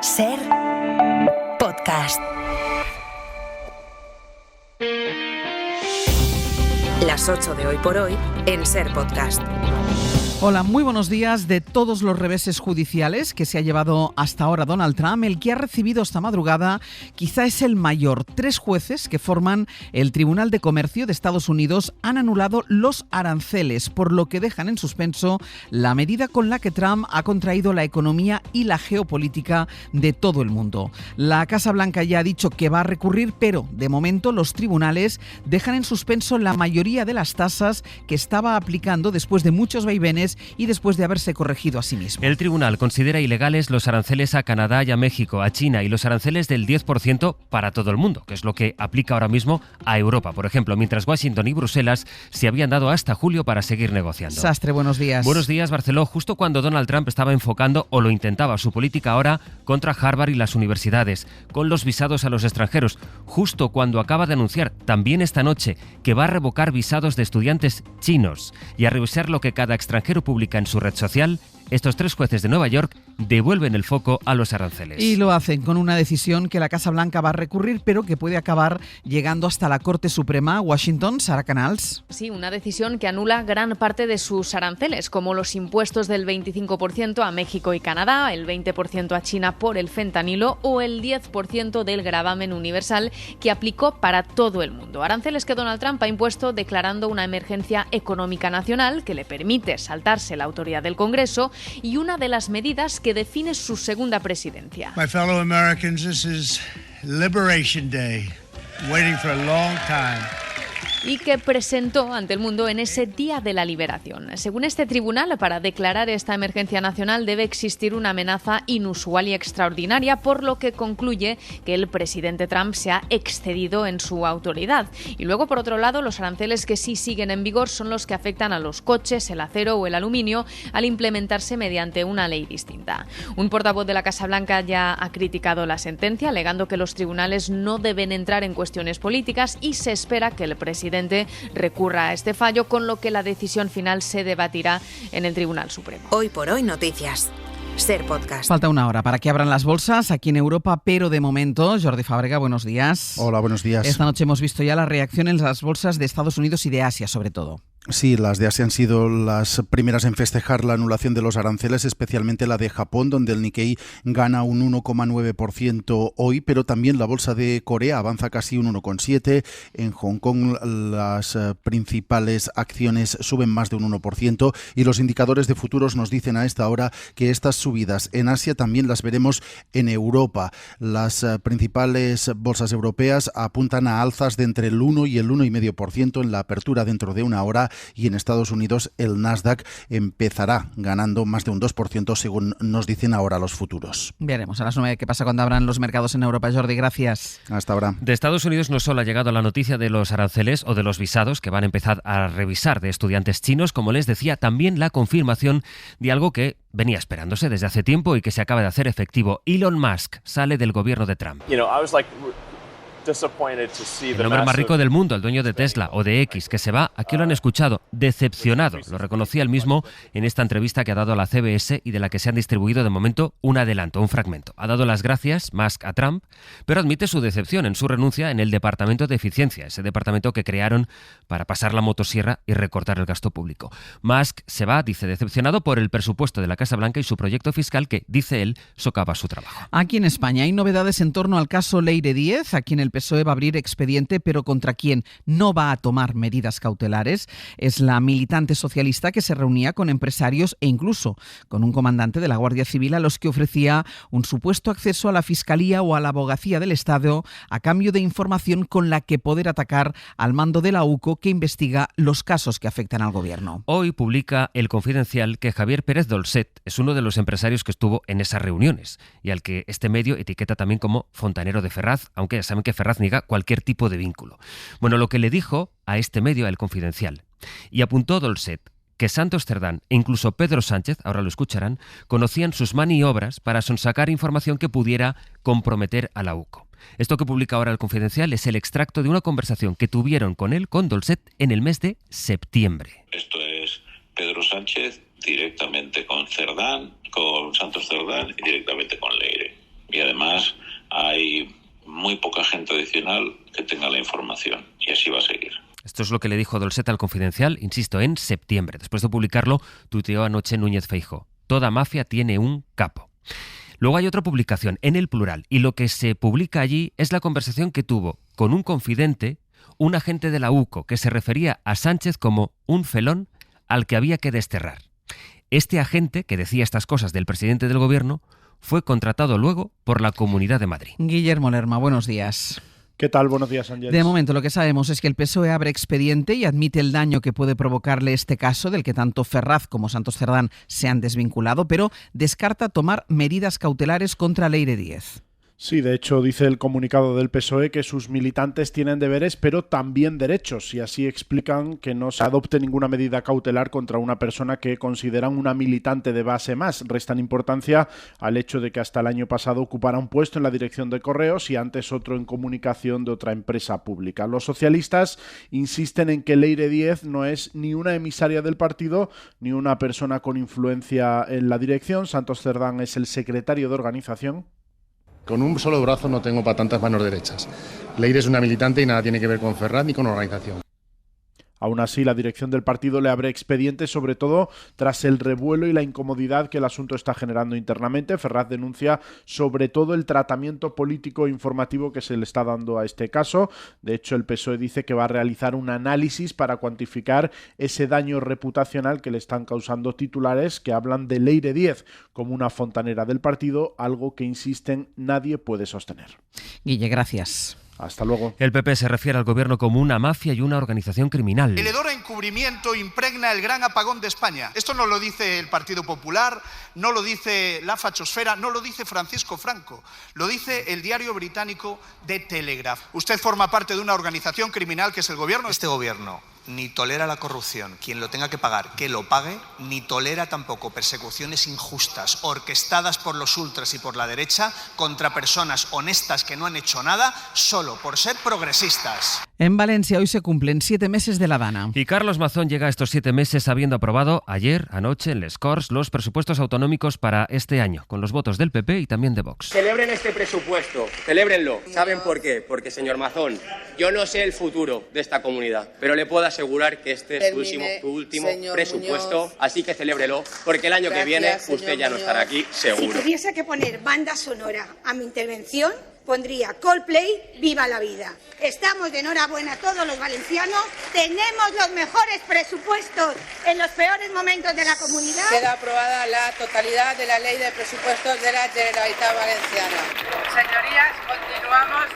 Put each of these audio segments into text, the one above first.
Ser podcast. Las 8 de hoy por hoy en Ser Podcast. Hola, muy buenos días. De todos los reveses judiciales que se ha llevado hasta ahora Donald Trump, el que ha recibido esta madrugada quizá es el mayor. 3 jueces que forman el Tribunal de Comercio de Estados Unidos han anulado los aranceles, por lo que dejan en suspenso la medida con la que Trump ha contraído la economía y la geopolítica de todo el mundo. La Casa Blanca ya ha dicho que va a recurrir, pero de momento los tribunales dejan en suspenso la mayoría de las tasas que estaba aplicando después de muchos vaivenes y después de haberse corregido a sí mismo. El tribunal considera ilegales los aranceles a Canadá y a México, a China y los aranceles del 10% para todo el mundo, que es lo que aplica ahora mismo a Europa, por ejemplo, mientras Washington y Bruselas se habían dado hasta julio para seguir negociando. Sastre, buenos días. Buenos días, Barceló. Justo cuando Donald Trump estaba enfocando, o lo intentaba, su política ahora contra Harvard y las universidades, con los visados a los extranjeros, justo cuando acaba de anunciar, también esta noche, que va a revocar visados de estudiantes chinos y a revisar lo que cada extranjero publica en su red social, estos 3 jueces de Nueva York devuelven el foco a los aranceles. Y lo hacen con una decisión que la Casa Blanca va a recurrir, pero que puede acabar llegando hasta la Corte Suprema. Washington, Sara Canals. Sí, una decisión que anula gran parte de sus aranceles, como los impuestos del 25% a México y Canadá, el 20% a China por el fentanilo o el 10% del gravamen universal que aplicó para todo el mundo. Aranceles que Donald Trump ha impuesto declarando una emergencia económica nacional que le permite saltarse la autoridad del Congreso y una de las medidas que define su segunda presidencia. My fellow Americans, this is Liberation Day. Waiting for a long time. Y que presentó ante el mundo en ese Día de la Liberación. Según este tribunal, para declarar esta emergencia nacional debe existir una amenaza inusual y extraordinaria, por lo que concluye que el presidente Trump se ha excedido en su autoridad. Y luego, por otro lado, los aranceles que sí siguen en vigor son los que afectan a los coches, el acero o el aluminio, al implementarse mediante una ley distinta. Un portavoz de la Casa Blanca ya ha criticado la sentencia, alegando que los tribunales no deben entrar en cuestiones políticas y se espera que el presidente recurra a este fallo, con lo que la decisión final se debatirá en el Tribunal Supremo. Hoy por hoy noticias. Ser Podcast. Falta una hora para que abran las bolsas aquí en Europa, pero de momento, Jordi Fàbrega, buenos días. Hola, buenos días. Esta noche hemos visto ya la reacción en las bolsas de Estados Unidos y de Asia, sobre todo. Sí, las de Asia han sido las primeras en festejar la anulación de los aranceles, especialmente la de Japón, donde el Nikkei gana un 1,9% hoy, pero también la bolsa de Corea avanza casi un 1,7%. En Hong Kong las principales acciones suben más de un 1% y los indicadores de futuros nos dicen a esta hora que estas subidas en Asia también las veremos en Europa. Las principales bolsas europeas apuntan a alzas de entre el 1 y el 1,5% en la apertura dentro de una hora. Y en Estados Unidos el Nasdaq empezará ganando más de un 2%, según nos dicen ahora los futuros. Veremos a las 9 qué pasa cuando abran los mercados en Europa. Jordi, gracias. Hasta ahora. De Estados Unidos no solo ha llegado la noticia de los aranceles o de los visados que van a empezar a revisar de estudiantes chinos, como les decía, también la confirmación de algo que venía esperándose desde hace tiempo y que se acaba de hacer efectivo. Elon Musk sale del gobierno de Trump. El hombre más rico del mundo, el dueño de Tesla o de X, que se va, aquí lo han escuchado, decepcionado. Lo reconocía él mismo en esta entrevista que ha dado a la CBS y de la que se han distribuido de momento un adelanto, un fragmento. Ha dado las gracias Musk a Trump, pero admite su decepción en su renuncia en el Departamento de Eficiencia, ese departamento que crearon para pasar la motosierra y recortar el gasto público. Musk se va, dice, decepcionado por el presupuesto de la Casa Blanca y su proyecto fiscal que, dice él, socava su trabajo. Aquí en España hay novedades en torno al caso Leire Díez. Aquí en el PSOE va a abrir expediente, pero contra quien no va a tomar medidas cautelares es la militante socialista que se reunía con empresarios e incluso con un comandante de la Guardia Civil a los que ofrecía un supuesto acceso a la Fiscalía o a la Abogacía del Estado a cambio de información con la que poder atacar al mando de la UCO que investiga los casos que afectan al gobierno. Hoy publica El Confidencial que Javier Pérez Dolcet es uno de los empresarios que estuvo en esas reuniones y al que este medio etiqueta también como fontanero de Ferraz, aunque ya saben que Ferraz niega cualquier tipo de vínculo. Bueno, lo que le dijo a este medio, a El Confidencial, y apuntó Dolcet que Santos Cerdán e incluso Pedro Sánchez, ahora lo escucharán, conocían sus maniobras para sonsacar información que pudiera comprometer a la UCO. Esto que publica ahora El Confidencial es el extracto de una conversación que tuvieron con él, con Dolcet, en el mes de septiembre. Esto es Pedro Sánchez directamente con Cerdán, con Santos Cerdán y directamente con Leire. Y además hay muy poca gente adicional que tenga la información, y así va a seguir. Esto es lo que le dijo Dolcet al Confidencial, insisto, en septiembre. Después de publicarlo, tuiteó anoche Núñez Feijóo: toda mafia tiene un capo. Luego hay otra publicación, en el plural, y lo que se publica allí es la conversación que tuvo con un confidente, un agente de la UCO, que se refería a Sánchez como un felón al que había que desterrar. Este agente, que decía estas cosas del presidente del gobierno, fue contratado luego por la Comunidad de Madrid. Guillermo Lerma, buenos días. ¿Qué tal? Buenos días, Ángeles. De momento lo que sabemos es que el PSOE abre expediente y admite el daño que puede provocarle este caso, del que tanto Ferraz como Santos Cerdán se han desvinculado, pero descarta tomar medidas cautelares contra Leire Díez. Sí, de hecho dice el comunicado del PSOE que sus militantes tienen deberes pero también derechos, y así explican que no se adopte ninguna medida cautelar contra una persona que consideran una militante de base más. Restan importancia al hecho de que hasta el año pasado ocupara un puesto en la dirección de Correos y antes otro en comunicación de otra empresa pública. Los socialistas insisten en que Leire Díez no es ni una emisaria del partido ni una persona con influencia en la dirección. Santos Cerdán es el secretario de organización. Con un solo brazo no tengo para tantas manos derechas. Leire es una militante y nada tiene que ver con Ferraz ni con organización. Aún así, la dirección del partido le abre expediente, sobre todo tras el revuelo y la incomodidad que el asunto está generando internamente. Ferraz denuncia sobre todo el tratamiento político e informativo que se le está dando a este caso. De hecho, el PSOE dice que va a realizar un análisis para cuantificar ese daño reputacional que le están causando titulares que hablan de Leire Díez como una fontanera del partido, algo que, insisten, nadie puede sostener. Guille, gracias. Hasta luego. El PP se refiere al gobierno como una mafia y una organización criminal. El hedor a encubrimiento impregna el gran apagón de España. Esto no lo dice el Partido Popular, no lo dice la fachosfera, no lo dice Francisco Franco, lo dice el diario británico The Telegraph. Usted forma parte de una organización criminal que es el gobierno. Este gobierno ni tolera la corrupción, quien lo tenga que pagar, que lo pague, ni tolera tampoco persecuciones injustas orquestadas por los ultras y por la derecha contra personas honestas que no han hecho nada solo por ser progresistas. En Valencia hoy se cumplen 7 meses de la Dana. Y Carlos Mazón llega a estos 7 meses habiendo aprobado ayer, anoche, en Les Corts, los presupuestos autonómicos para este año, con los votos del PP y también de Vox. Celebren este presupuesto, celébrenlo. ¿Saben por qué? Porque, señor Mazón, yo no sé el futuro de esta comunidad, pero le puedo asegurar que este es su último presupuesto, Muñoz. Así que celébrelo, porque el año que viene usted ya no estará aquí, seguro. Si tuviese que poner banda sonora a mi intervención, pondría Coldplay, Viva la Vida. Estamos de enhorabuena todos los valencianos, tenemos los mejores presupuestos en los peores momentos de la comunidad. Queda aprobada la totalidad de la ley de presupuestos de la Generalitat Valenciana. Señorías, continuamos.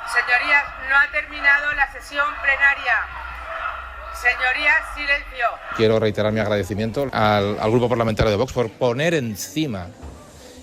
Señorías, no ha terminado la sesión plenaria. Señorías, silencio. Quiero reiterar mi agradecimiento al Grupo Parlamentario de Vox por poner encima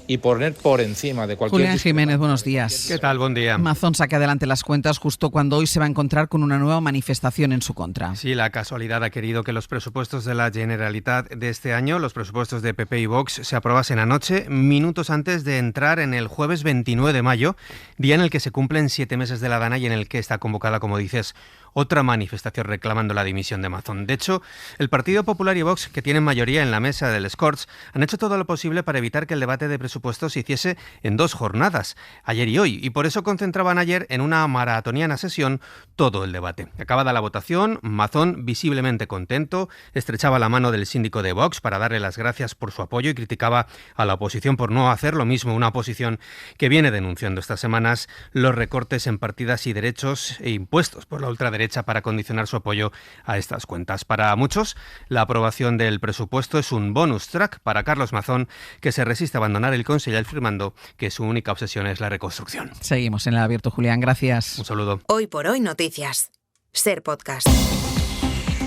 y poner por encima de cualquier... Julián Jiménez, buenos días. ¿Qué tal? Buen día. Mazón saca adelante las cuentas justo cuando hoy se va a encontrar con una nueva manifestación en su contra. Sí, la casualidad ha querido que los presupuestos de la Generalitat de este año, los presupuestos de PP y Vox, se aprobasen anoche, minutos antes de entrar en el jueves 29 de mayo, día en el que se cumplen 7 meses de la Dana y en el que está convocada, como dices, otra manifestación reclamando la dimisión de Mazón. De hecho, el Partido Popular y Vox, que tienen mayoría en la mesa de Les Corts, han hecho todo lo posible para evitar que el debate de presupuestos se hiciese en 2 jornadas, ayer y hoy, y por eso concentraban ayer en una maratoniana sesión todo el debate. Acabada la votación, Mazón, visiblemente contento, estrechaba la mano del síndico de Vox para darle las gracias por su apoyo y criticaba a la oposición por no hacer lo mismo, una oposición que viene denunciando estas semanas los recortes en partidas y derechos e impuestos por la ultraderecha para condicionar su apoyo a estas cuentas. Para muchos, la aprobación del presupuesto es un bonus track para Carlos Mazón, que se resiste a abandonar el Consell afirmando que su única obsesión es la reconstrucción. Seguimos en el abierto, Julián. Gracias. Un saludo. Hoy por hoy noticias. Ser Podcast.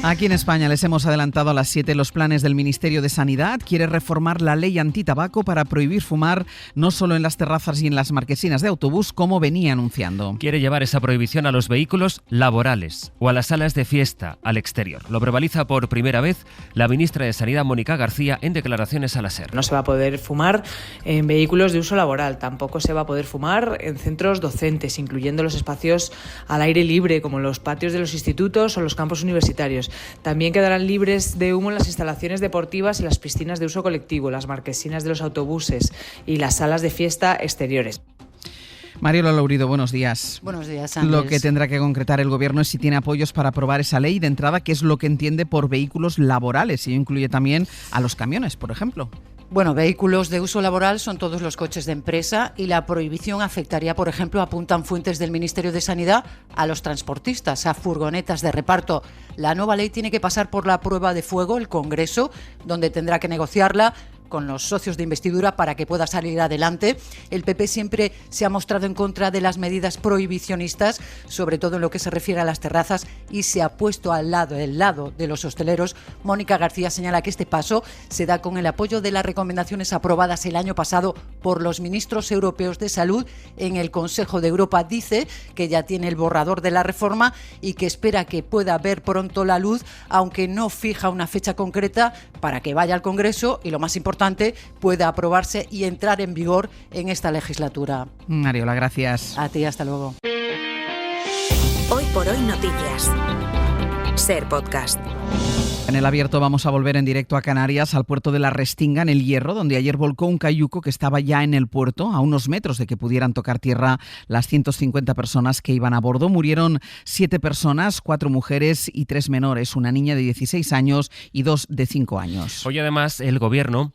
Aquí en España les hemos adelantado a las 7 los planes del Ministerio de Sanidad. Quiere reformar la ley antitabaco para prohibir fumar no solo en las terrazas y en las marquesinas de autobús, como venía anunciando. Quiere llevar esa prohibición a los vehículos laborales o a las salas de fiesta al exterior. Lo verbaliza por primera vez la ministra de Sanidad, Mónica García, en declaraciones a la SER. No se va a poder fumar en vehículos de uso laboral, tampoco se va a poder fumar en centros docentes, incluyendo los espacios al aire libre, como los patios de los institutos o los campus universitarios. También quedarán libres de humo las instalaciones deportivas y las piscinas de uso colectivo, las marquesinas de los autobuses y las salas de fiesta exteriores. Mariola Lourido, buenos días. Buenos días, Ángeles. Lo que tendrá que concretar el Gobierno es si tiene apoyos para aprobar esa ley de entrada, que es lo que entiende por vehículos laborales, y incluye también a los camiones, por ejemplo. Bueno, vehículos de uso laboral son todos los coches de empresa y la prohibición afectaría, por ejemplo, apuntan fuentes del Ministerio de Sanidad, a los transportistas, a furgonetas de reparto. La nueva ley tiene que pasar por la prueba de fuego, el Congreso, donde tendrá que negociarla con los socios de investidura para que pueda salir adelante. El PP siempre se ha mostrado en contra de las medidas prohibicionistas, sobre todo en lo que se refiere a las terrazas, y se ha puesto del lado de los hosteleros. Mónica García señala que este paso se da con el apoyo de las recomendaciones aprobadas el año pasado por los ministros europeos de salud en el Consejo de Europa. Dice que ya tiene el borrador de la reforma y que espera que pueda ver pronto la luz, aunque no fija una fecha concreta para que vaya al Congreso y, lo más importante, pueda aprobarse y entrar en vigor en esta legislatura. Mariola, gracias. A ti, hasta luego. Hoy por hoy noticias. Ser Podcast. En el abierto vamos a volver en directo a Canarias, al puerto de La Restinga, en El Hierro, donde ayer volcó un cayuco que estaba ya en el puerto, a unos metros de que pudieran tocar tierra las 150 personas que iban a bordo. Murieron 7 personas, 4 mujeres y 3 menores, una niña de 16 años y 2 de 5 años. Hoy además el Gobierno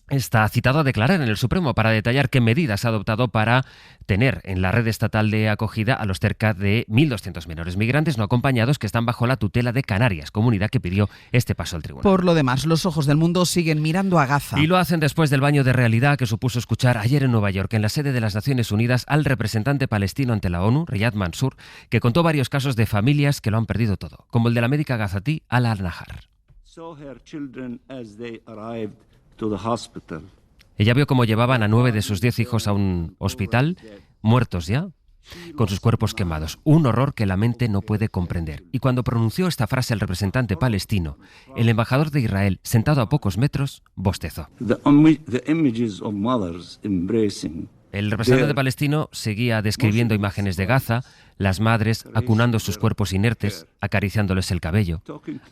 está citado a declarar en el Supremo para detallar qué medidas ha adoptado para tener en la red estatal de acogida a los cerca de 1.200 menores migrantes no acompañados que están bajo la tutela de Canarias, comunidad que pidió este paso al tribunal. Por lo demás, los ojos del mundo siguen mirando a Gaza. Y lo hacen después del baño de realidad que supuso escuchar ayer en Nueva York, en la sede de las Naciones Unidas, al representante palestino ante la ONU, Riyad Mansour, que contó varios casos de familias que lo han perdido todo, como el de la médica gazatí Ala Al-Nahar. Ella vio cómo llevaban a 9 de sus 10 hijos a un hospital, muertos ya, con sus cuerpos quemados. Un horror que la mente no puede comprender. Y cuando pronunció esta frase el representante palestino, el embajador de Israel, sentado a pocos metros, bostezó. El representante palestino seguía describiendo imágenes de Gaza, las madres acunando sus cuerpos inertes, acariciándoles el cabello,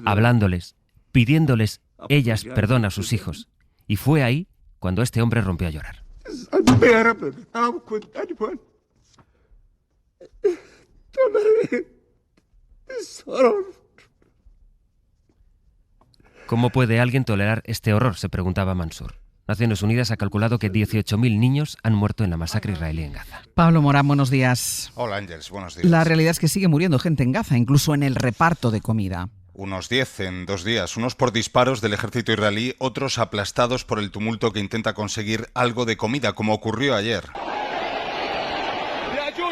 hablándoles, pidiéndoles ellas perdón a sus hijos. Y fue ahí cuando este hombre rompió a llorar. ¿Cómo puede alguien tolerar este horror?, se preguntaba Mansour. Naciones Unidas ha calculado que 18.000 niños han muerto en la masacre israelí en Gaza. Pablo Morán, buenos días. Hola, Ángeles, buenos días. La realidad es que sigue muriendo gente en Gaza, incluso en el reparto de comida. Unos 10 en 2 días, unos por disparos del ejército israelí, otros aplastados por el tumulto que intenta conseguir algo de comida, como ocurrió ayer.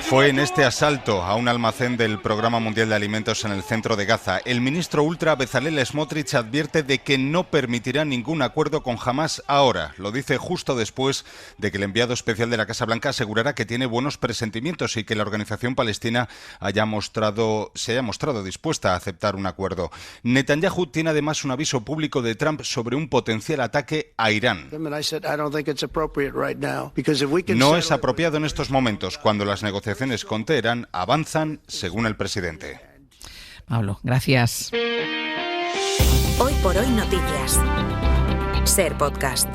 Fue en este asalto a un almacén del Programa Mundial de Alimentos en el centro de Gaza. El ministro ultra Bezalel Smotrich advierte de que no permitirá ningún acuerdo con Hamás ahora. Lo dice justo después de que el enviado especial de la Casa Blanca asegurara que tiene buenos presentimientos y que la organización palestina se haya mostrado dispuesta a aceptar un acuerdo. Netanyahu tiene además un aviso público de Trump sobre un potencial ataque a Irán. No es apropiado en estos momentos, cuando las negociaciones con Teherán avanzan, según el presidente. Pablo, gracias. Hoy por hoy noticias. Ser Podcast.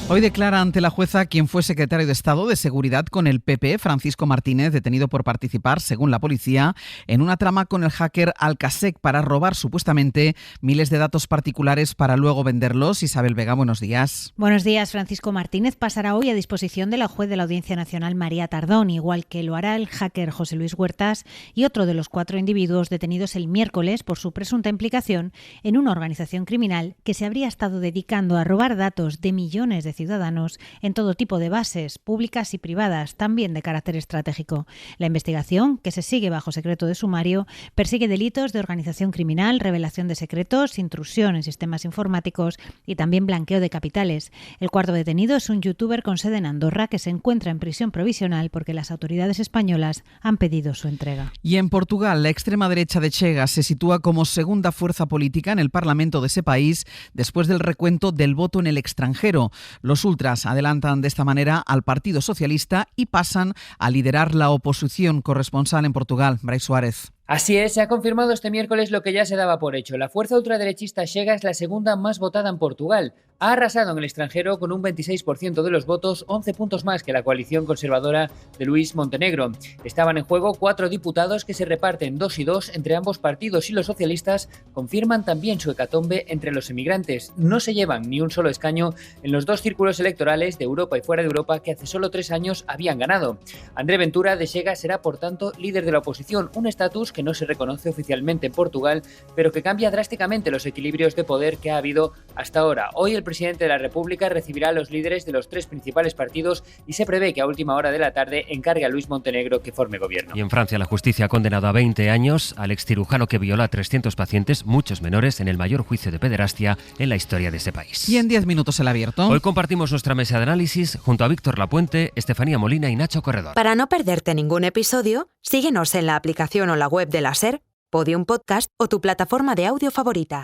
Hoy declara ante la jueza quien fue secretario de Estado de Seguridad con el PP, Francisco Martínez, detenido por participar, según la policía, en una trama con el hacker Alcasec para robar supuestamente miles de datos particulares para luego venderlos. Isabel Vega, buenos días. Buenos días. Francisco Martínez pasará hoy a disposición de la juez de la Audiencia Nacional, María Tardón, igual que lo hará el hacker José Luis Huertas y otro de los 4 individuos detenidos el miércoles por su presunta implicación en una organización criminal que se habría estado dedicando a robar datos de millones de ciudadanos en todo tipo de bases, públicas y privadas, también de carácter estratégico. La investigación, que se sigue bajo secreto de sumario, persigue delitos de organización criminal, revelación de secretos, intrusión en sistemas informáticos y también blanqueo de capitales. El cuarto detenido es un youtuber con sede en Andorra que se encuentra en prisión provisional porque las autoridades españolas han pedido su entrega. Y en Portugal, la extrema derecha de Chega se sitúa como segunda fuerza política en el Parlamento de ese país después del recuento del voto en el extranjero. Los ultras adelantan de esta manera al Partido Socialista y pasan a liderar la oposición. Corresponsal en Portugal, Brais Suárez. Así es, se ha confirmado este miércoles lo que ya se daba por hecho. La fuerza ultraderechista Chega es la segunda más votada en Portugal. Ha arrasado en el extranjero con un 26% de los votos, 11 puntos más que la coalición conservadora de Luís Montenegro. Estaban en juego 4 diputados que se reparten 2 y 2 entre ambos partidos y los socialistas confirman también su hecatombe entre los emigrantes. No se llevan ni un solo escaño en los 2 círculos electorales de Europa y fuera de Europa que hace solo 3 años habían ganado. André Ventura de Chega será por tanto líder de la oposición, un estatus que no se reconoce oficialmente en Portugal, pero que cambia drásticamente los equilibrios de poder que ha habido hasta ahora. Hoy el presidente de la República recibirá a los líderes de los 3 principales partidos y se prevé que a última hora de la tarde encargue a Luís Montenegro que forme gobierno. Y en Francia la justicia ha condenado a 20 años al excirujano que violó a 300 pacientes, muchos menores, en el mayor juicio de pederastia en la historia de ese país. Y en 10 minutos el abierto. Hoy compartimos nuestra mesa de análisis junto a Víctor Lapuente, Estefanía Molina y Nacho Corredor. Para no perderte ningún episodio, síguenos en la aplicación o la web de la SER, Podium Podcast o tu plataforma de audio favorita.